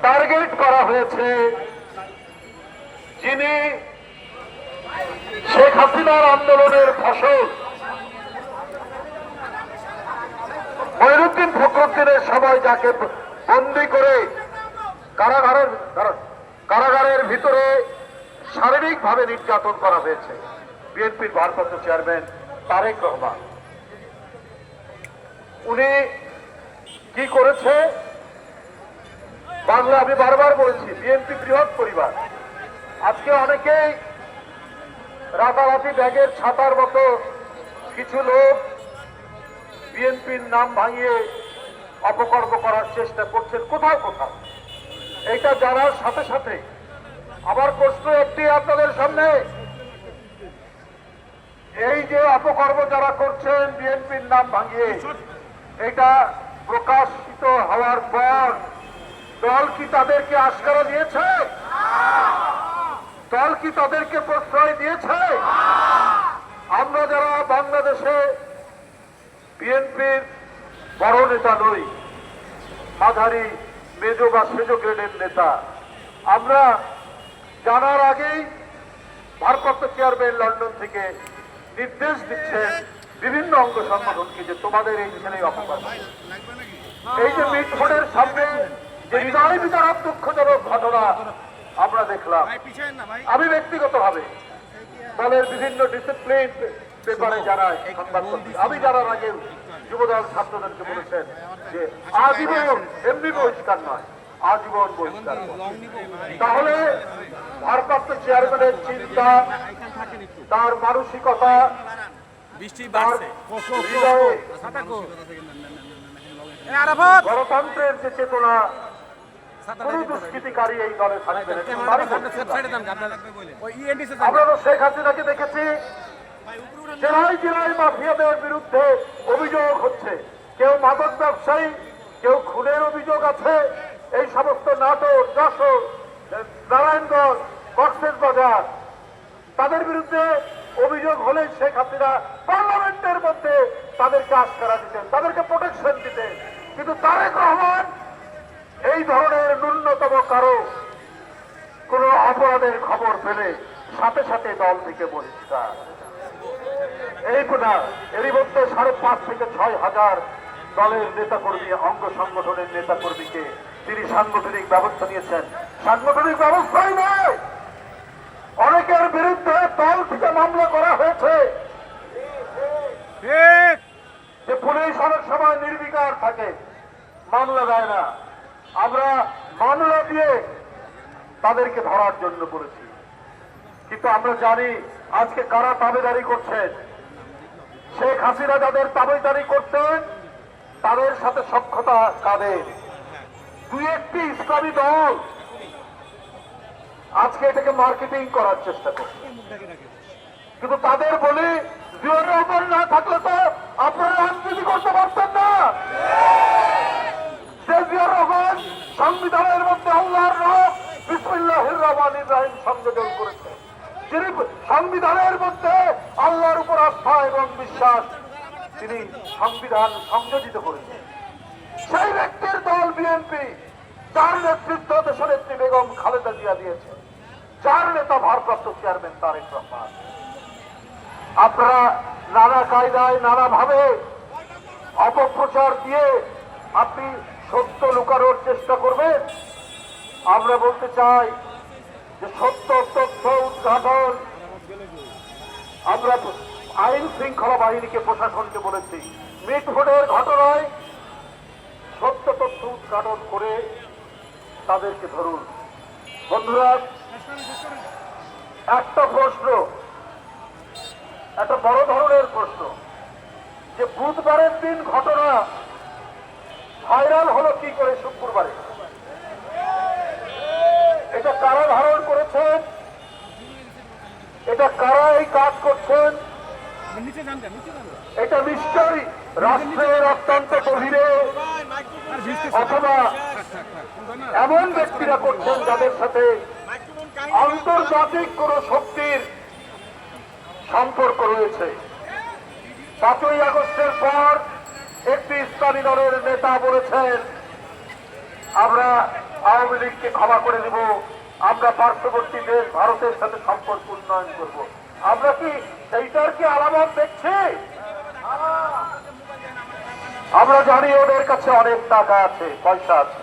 Target করা হয়েছে যিনি শেখ হাসিনার আন্দোলনের ফসল মঈনুদ্দিন ফখরুদ্দিনের সময় যাকে বন্দী করে কারাগারের ভিতরে শারীরিকভাবে নির্যাতন করা হয়েছে বিএনপির ভারপ্রাপ্ত চেয়ারম্যান তারেক রহমান। উনি কি করেছে বাংলা, আমি বারবার বলেছি বিএনপি বৃহৎ পরিবার। আজকে অনেকেই রাতারাতি ব্যাগের ছাতার মতো কিছু লোক বিএনপির নাম ভাঙিয়ে অপকর্ম করার চেষ্টা করছেন কোথাও কোথাও। এইটা জানার সাথে সাথে আমার প্রশ্ন একটি আপনাদের সামনে, এই যে অপকর্ম যারা করছেন বিএনপির নাম ভাঙিয়ে, এটা প্রকাশিত হওয়ার পর দল কি তাদেরকে আশকারা দিয়েছে? দল কি তাদেরকে প্রশ্রয় দিয়েছে? আমরা যারা বাংলাদেশে বিএনপির বড় নেতা নই, মাঝারি মেজো বা সেজো গ্রেডের নেতা, আমরা জানার আগেই ভারপ্রাপ্ত চেয়ারম্যান লন্ডন থেকে নির্দেশ দিচ্ছেন বিভিন্ন অঙ্গ সংগঠনকে যে তোমাদের এই ছেলে অপকার। এই যে মিটফোর্ডের সামনে যে হৃদয় বিতারক দুঃখজনক ঘটনা আমরা দেখলাম, আমি ব্যক্তিগতভাবে দলের বিভিন্ন ডিসিপ্লিন পেপারে জানাই, আমি জানার আগে যুবদল ছাত্রদেরকে বলেছেন যে আজীবন এমনি বহিষ্কার নয়, আজীবন বহিষ্কার। তাহলে ভারপ্রাপ্ত চেয়ারম্যানের চিন্তা, তার মানসিকতা, গণতন্ত্রের যে চেতনা, কোন দুষ্কৃতিকারী এই দলে থাকবে না। আমরা তো শেখ হাসিনাকে দেখেছি জেলায় জেলায় মাফিয়াদের বিরুদ্ধে অভিযোগ হচ্ছে, কেউ মাদক ব্যবসায়ী, কেউ খুনের অভিযোগ আছে। এই সমস্ত নাটোর, যশোর, নারায়ণগঞ্জ, কক্সবাজার, তাদের বিরুদ্ধে অভিযোগ হলে শেখ হাসিনা পার্লামেন্টের মধ্যে তাদেরকে আশকারা দিতেন, তাদেরকে প্রোটেকশন দিতেন। কিন্তু তারেক রহমান এই ধরনের ন্যূনতম কারো কোন অপরাধের খবর পেলে সাথে সাথে দল থেকে বহিষ্কার। এই না, এরই মধ্যে 5.5 থেকে 6 হাজার দলের নেতাকর্মী, অঙ্গ সংগঠনের নেতাকর্মীকে তিনি সাংগঠনিক ব্যবস্থা নিয়েছেন। সাংগঠনিক ব্যবস্থাই নয়, অনেকের বিরুদ্ধে দল থেকে মামলা করা হয়েছে। যে পুলিশ অনেক সময় নির্বিকার থাকে, মামলা দেয় না, আমরা মামলা দিয়ে তাদেরকে ধরার জন্য করেছি। কিন্তু আমরা জানি আজকে কারা তাবেদারি করছেন। শেখ হাসিনা যাদের তাবেদারি করতেন তাদের সাথে সখ্যতা কাদের? দুই একটি ইসলামী দল আজকে এটাকে মার্কেটিং করার চেষ্টা করছে। কিন্তু তাদের বলি জিয়াউর রহমান না থাকলে তো আপনারা রাজনীতি করতে পারতেন না। জিয়াউর রহমান সংবিধানের মধ্যে আল্লাহর নাম বিসমিল্লাহির রহমানির রহিম সংযোজন করেছে, যিনি সংবিধানের মধ্যে আল্লাহর উপর আস্থা এবং বিশ্বাস তিনি সংবিধান সংযোজিত করেছেন। সেই ব্যক্তির দল বিএনপি, যার নেতৃত্ব দেশনেত্রী বেগম খালেদা জিয়া দিয়েছে, যার নেতা ভারপ্রাপ্ত চেয়ারম্যান তারেক রহমান। আপনারা নানা কায়দায় নানাভাবে অপপ্রচার দিয়ে আপনি সত্য লুকানোর চেষ্টা করবেন। আমরা বলতে চাই যে সত্য তথ্য উদ্ঘাটন, আমরা আইন শৃঙ্খলা বাহিনীকে, প্রশাসনকে বলেছি মিটফোর্ডের ঘটনায় সত্য তথ্য উদ্ঘাটন করে তাদেরকে ধরুন। বন্ধুরা, একটা প্রশ্ন, একটা বড় ধরনের প্রশ্ন, যে বুধবারের দিন ঘটনা ভাইরাল হলো কি করে শুক্রবারে? এটা কারা ধারণ করেছেন? এটা কারা এই কাজ করছেন? এটা নিশ্চয়ই রাষ্ট্রের অত্যন্ত গভীরে অথবা এমন ব্যক্তিরা করছেন যাদের সাথে আন্তর্জাতিক কোন শক্তির সম্পর্ক রয়েছে। 5ই আগস্টের পর একটি ইসলামী দলের নেতা বলেছেন আমরা আওয়ামী লীগকে ক্ষমা করে দেব, আমরা পার্শ্ববর্তী দেশ ভারতের সাথে সম্পর্ক উন্নয়ন করব। আমরা কি সেইটার কি আলামত দেখছি? আমরা জানি ওদের কাছে অনেক টাকা আছে, পয়সা আছে,